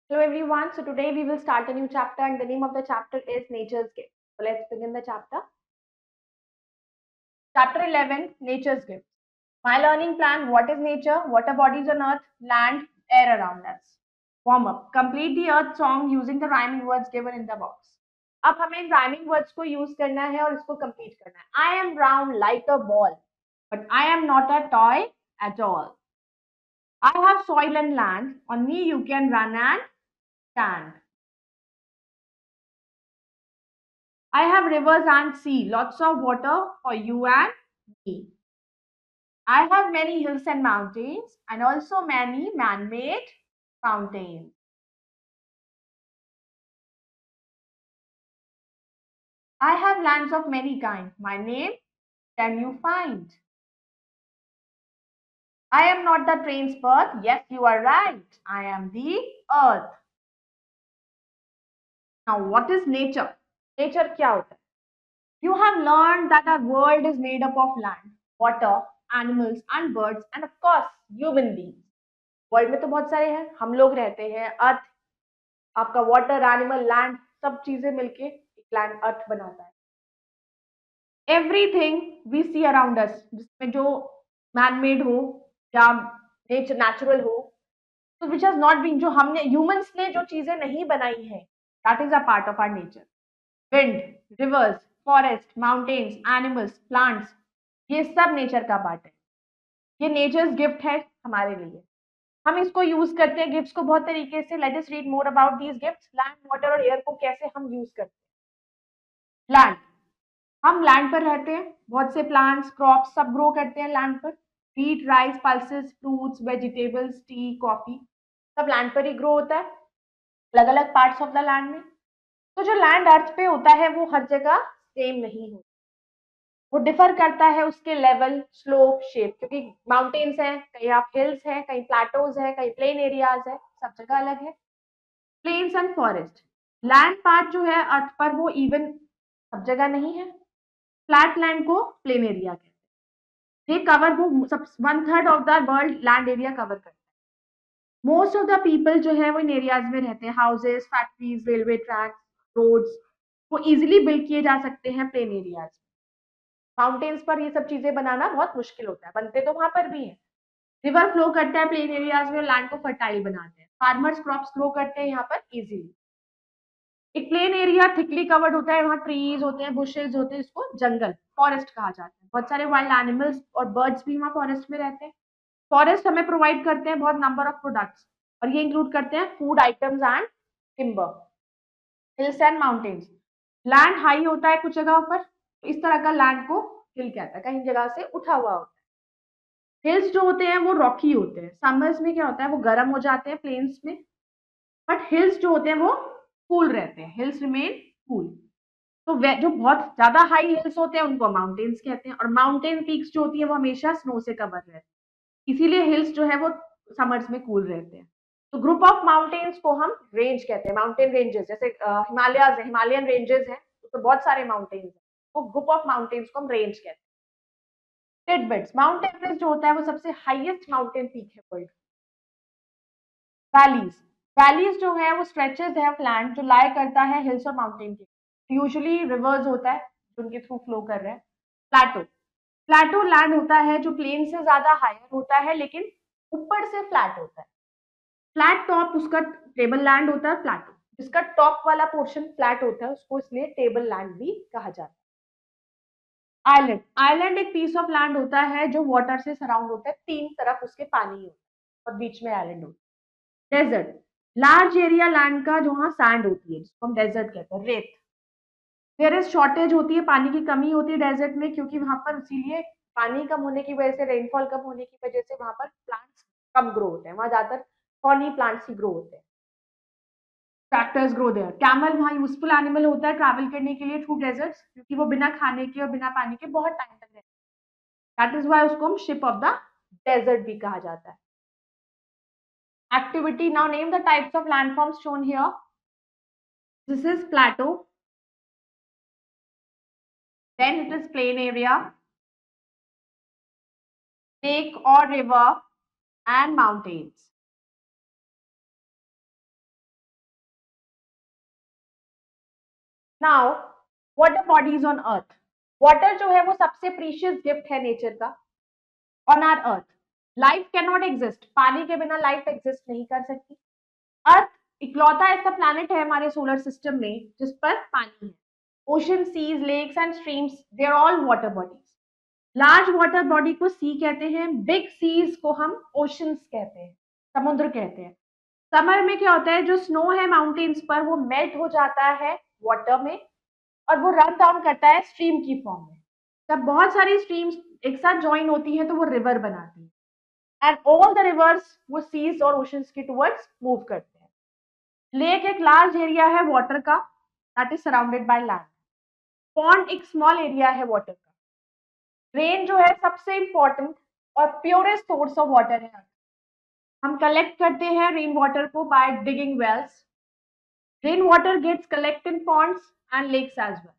Hello everyone. So today we will start a new chapter and the name of the chapter is Nature's Gift. So let's begin the chapter. Chapter 11, Nature's Gift. My learning plan, what is nature, water bodies on earth, land, air around us. Warm up. Complete the earth song using the rhyming words given in the box. अब हमें इन rhyming words को use करना है और इसको complete करना है. I am round like a ball, but I am not a toy at all. I have soil and land. On me you can run and stand. I have rivers and sea, lots of water for you and me. I have many hills and mountains and also many man-made fountains. I have lands of many kinds. My name can you find? I am not the train's birth. Yes, you are right. I am the earth. Now, what is nature? Nature क्या होता है? You have learned that our world is made up of land, water, animals and birds and of course human beings. World में तो बहुत सारे हैं, हम लोग रहते हैं, अर्थ, आपका वाटर, एनिमल, लैंड, सब चीजें मिलके एक लैंड अर्थ बनाता है. Everything we see around us, जिसमें जो मैन मेड हो या नेचर नेचुरल हो, तो विच हैज नॉट बीन, जो हमने ह्यूमंस ने जो चीजें नहीं बनाई है, that is a part of our nature. Wind, rivers, forest, mountains, animals, plants, ये सब नेचर का पार्ट है. ये नेचर्स गिफ्ट है हमारे लिए. हम इसको यूज करते हैं गिफ्ट्स को बहुत तरीके से. Let us read more about these gifts. Land, water और एयर को कैसे हम यूज करते हैं. लैंड, हम लैंड पर रहते हैं, बहुत से प्लांट्स, क्रॉप्स सब ग्रो करते हैं लैंड पर. Wheat, rice, pulses, fruits, vegetables, T, coffee, सब लैंड पर ही ग्रो होता है, अलग अलग पार्ट्स ऑफ द लैंड में. तो जो लैंड अर्थ पे होता है वो हर जगह सेम नहीं होता, वो डिफर करता है उसके लेवल, स्लोप, शेप, क्योंकि माउंटेन्स हैं, कहीं आप हिल्स हैं, कहीं प्लेटोज हैं, कहीं प्लेन एरियाज है, सब जगह अलग है. Plains and forest, land part जो है अर्थ पर वो इवन सब जगह नहीं है. फ्लैट लैंड को प्लेन एरिया कहते हैं. ये कवर वो सब 1/3 of the world land area cover करता है. मोस्ट ऑफ द पीपल जो है वो इन एरियाज में रहते हैं. Houses, factories, railway tracks, roads, वो इजिली बिल्ड किए जा सकते हैं प्लेन एरियाज. माउंटेन्स पर ये सब चीजें बनाना बहुत मुश्किल होता है, बनते तो वहां पर भी है. रिवर फ्लो करता है प्लेन एरियाज में, लैंड को फर्टाइल बनाते हैं. फार्मर्स क्रॉप्स ग्रो करते हैं यहाँ पर इजीली. एक प्लेन एरिया थिकली कवर्ड होता है, वहाँ ट्रीज होते हैं, बुशेज होते हैं, इसको जंगल, फॉरेस्ट कहा जाता है. बहुत सारे वाइल्ड एनिमल्स और बर्ड्स भी वहाँ फॉरेस्ट में रहते हैं. फॉरेस्ट हमें प्रोवाइड करते हैं बहुत नंबर ऑफ प्रोडक्ट्स, और ये इंक्लूड करते हैं food items and timber. Hills and mountains, land high होता है कुछ जगहों पर, तो इस तरह का लैंड को हिल कहता है, कहीं जगह से उठा हुआ होता है. हिल्स जो होते हैं वो रॉकी होते हैं. समर्स में क्या होता है, वो गर्म हो जाते हैं प्लेन्स में, बट हिल्स जो होते हैं वो कूल रहते हैं. Hills remain cool. तो जो बहुत ज्यादा हाई हिल्स होते हैं उनको माउंटेन्स कहते हैं, और माउंटेन पीक्स जो होती है वो हमेशा स्नो से कवर रहते हैं, इसीलिए हिल्स जो है वो समर्स में कूल रहते हैं. तो ग्रुप ऑफ माउंटेन्स को हम रेंज कहते हैं. माउंटेन रेंजेस जैसे हिमालयाज है, हिमालयन रेंजेस हैं, तो बहुत सारे माउंटेन्स हैं, तो ग्रुप ऑफ माउंटेन्स को हम रेंज कहते हैं. टिडबिट्स, माउंट एवरेस्ट जो होता है वो सबसे हाईएस्ट माउंटेन पीक है वर्ल्ड. वैलीज, वैलीज जो है वो स्ट्रेचेस है ऑफ लैंड जो लाई करता है हिल्स और माउंटेन के, यूजुअली रिवर्स होता है जो उनके थ्रू फ्लो कर रहे हैं. प्लेटो, प्लेटो लैंड होता है जो प्लेन से ज्यादा हायर होता है लेकिन ऊपर से फ्लैट होता है. फ्लैट टॉप उसका टेबल लैंड होता है. प्लेटो जिसका टॉप वाला पोर्शन फ्लैट होता है उसको इसलिए टेबल लैंड भी कहा जाता है. आइलैंड, आइलैंड एक पीस ऑफ लैंड होता है जो वाटर से सराउंड होता है, तीन तरफ उसके पानी होता है और बीच में आइलैंड होता है. डेजर्ट, लार्ज एरिया लैंड का जहाँ सैंड होती है जिसको हम डेजर्ट कहते हैं, रेत. देयर इज शॉर्टेज होती है, पानी की कमी होती है डेजर्ट में, क्योंकि वहां पर इसीलिए पानी कम होने की वजह से, रेनफॉल कम होने की वजह से वहां पर प्लांट्स कम ग्रो होते हैं. वहां ज्यादातर फॉनी प्लांट्स ही ग्रो होते हैं. Tractors grow there. कैमल वहाँ यूजफुल एनिमल होता है ट्रैवल करने के लिए थ्रू डेजर्ट्स, क्योंकि वो बिना खाने के और बिना पानी के बहुत टाइम तक रहते हैं. दैट इज वाई उसको हम शिप ऑफ द डेजर्ट भी कहा जाता है. Activity, now name the types of landforms shown here. This is plateau, then it is plain area, lake or river, and mountains. Now water bodies on earth, water जो है वो सबसे precious gift है nature का on our earth. Life can not exist, पानी के बिना life exist नहीं कर सकती। अर्थ इकलौता ऐसा प्लैनेट है हमारे सोलर सिस्टम में जिस पर पानी है। Ocean, seas, lakes and streams, they are all water bodies. Large water body को सी कहते हैं, बिग सीज को हम ओशंस कहते हैं, समुद्र कहते हैं। समर में क्या होता है, जो स्नो है माउंटेन्स पर वो मेल्ट हो जाता है वाटर में और वो रन डाउन करता है स्ट्रीम की फॉर्म में। जब बहुत सारी स्ट्रीम्स एक साथ ज्वाइन होती हैं तो वो रिवर बनाती है एंड ऑल द रिवर्स वो सीज और ओशंस के टुवर्ड्स मूव करते हैं। लेक एक लार्ज एरिया है वाटर का that is surrounded by land. Pond एक स्मॉल एरिया है वाटर का। रेन जो है सबसे इंपॉर्टेंट और प्योरेस्ट सोर्स ऑफ वाटर है। हम कलेक्ट करते हैं रेन वाटर को by digging wells. Rain water gets collect in ponds and lakes as well.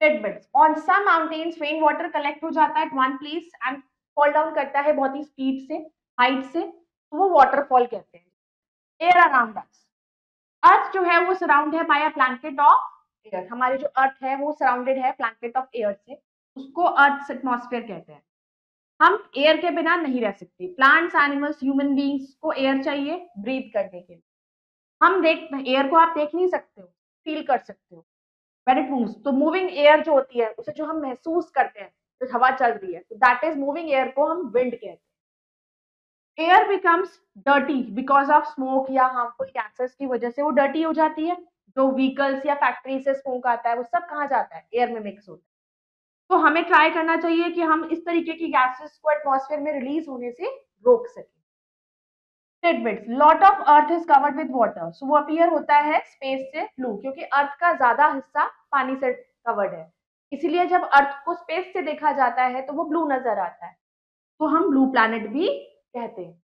tidbits on some mountains rain water collect हो जाता है at one place and fall down करता है बहुत ही स्पीड से, हाइट से, तो वो वाटरफॉल कहते हैं। एयर अराउंड अस, अर्थ जो है वो सराउंड है by a blanket of air. हमारी जो अर्थ है वो सराउंडेड है ब्लैंकेट ऑफ एयर से, उसको अर्थ एटमॉस्फेयर कहते हैं। हम एयर के बिना नहीं रह सकते। प्लांट्स, एनिमल्स, ह्यूमन बींग्स को एयर चाहिए ब्रीथ करने के लिए। हम देख एयर को आप देख नहीं सकते हो, फील कर सकते हो व्हेन इट मूव्स। तो मूविंग एयर जो होती है उसे जो हम महसूस करते हैं, जो हवा चल रही है, तो दैट इज मूविंग एयर को हम विंड कहते हैं। Air becomes dirty because of smoke या हार्मफुल गैसेस की वजह से वो डर्टी हो जाती है। जो व्हीकल्स या फैक्ट्री से स्मोक आता है वो सब कहाँ जाता है, एयर में मिक्स होता है। तो हमें ट्राई करना चाहिए कि हम इस तरीके की गैसेस को एटमॉस्फेयर में रिलीज होने से रोक सकें। tidbits, lot of earth is covered with water, so वो अपीयर होता है स्पेस से ब्लू क्योंकि अर्थ का ज्यादा हिस्सा पानी से कवर्ड है। इसीलिए जब अर्थ को स्पेस से देखा जाता है तो वो ब्लू नजर आता है, तो हम ब्लू प्लैनेट भी कहते हैं।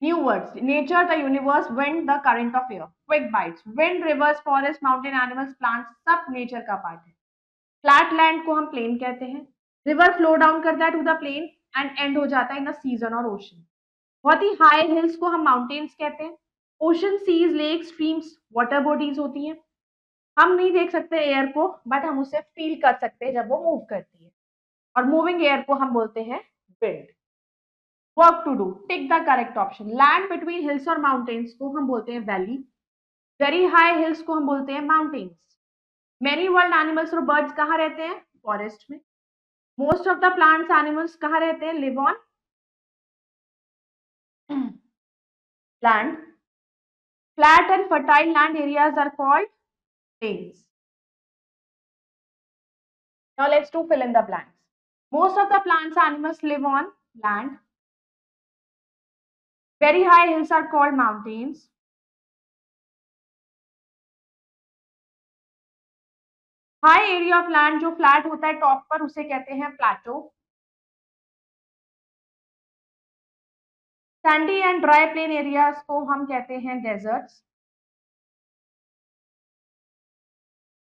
New words, nature, the universe, wind, the current of air, quick bytes. Wind, rivers, forest, mountain, animals, plants सब नेचर का पार्ट है। फ्लैट लैंड को हम प्लेन कहते हैं। रिवर फ्लो डाउन करता है to the plain and end हो जाता है इन अ सीजन और ओशन। बहुत ही हाई हिल्स को हम माउंटेन्स कहते हैं। Ocean, seas, lake, streams water bodies होती हैं। हम नहीं देख सकते एयर को बट हम उसे फील कर सकते हैं जब वो मूव करती है, और मूविंग एयर को हम बोलते हैं wind. Work to do, tick the correct option. Land between hills और माउंटेन्स को हम बोलते हैं वैली। वेरी हाई हिल्स को हम बोलते हैं माउंटेन्स। मेनी वर्ल्ड एनिमल्स और बर्ड्स कहाँ रहते हैं, फॉरेस्ट में। Most of the plants, animals कहाँ रहते हैं, live on land. Flat and fertile land areas are called plains. Now let's do fill in the blanks. Most of the plants and animals live on land. Very high hills are called mountains. High area of land जो flat होता है top पर उसे कहते हैं plateau. Sandy and dry plain areas को हम कहते हैं deserts.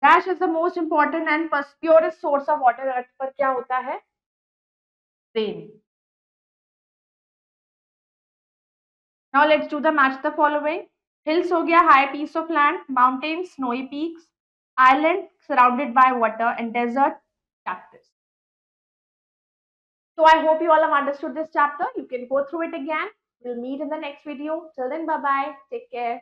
Dash is the most important and purest source of water earth पर क्या होता है, rain. Now let's do the match the following. Hills हो गया high piece of land, mountains snowy peaks, island surrounded by water, and desert cactus. So I hope you all have understood this chapter. You can go through it again. We'll meet in the next video. Till then, bye bye. Take care.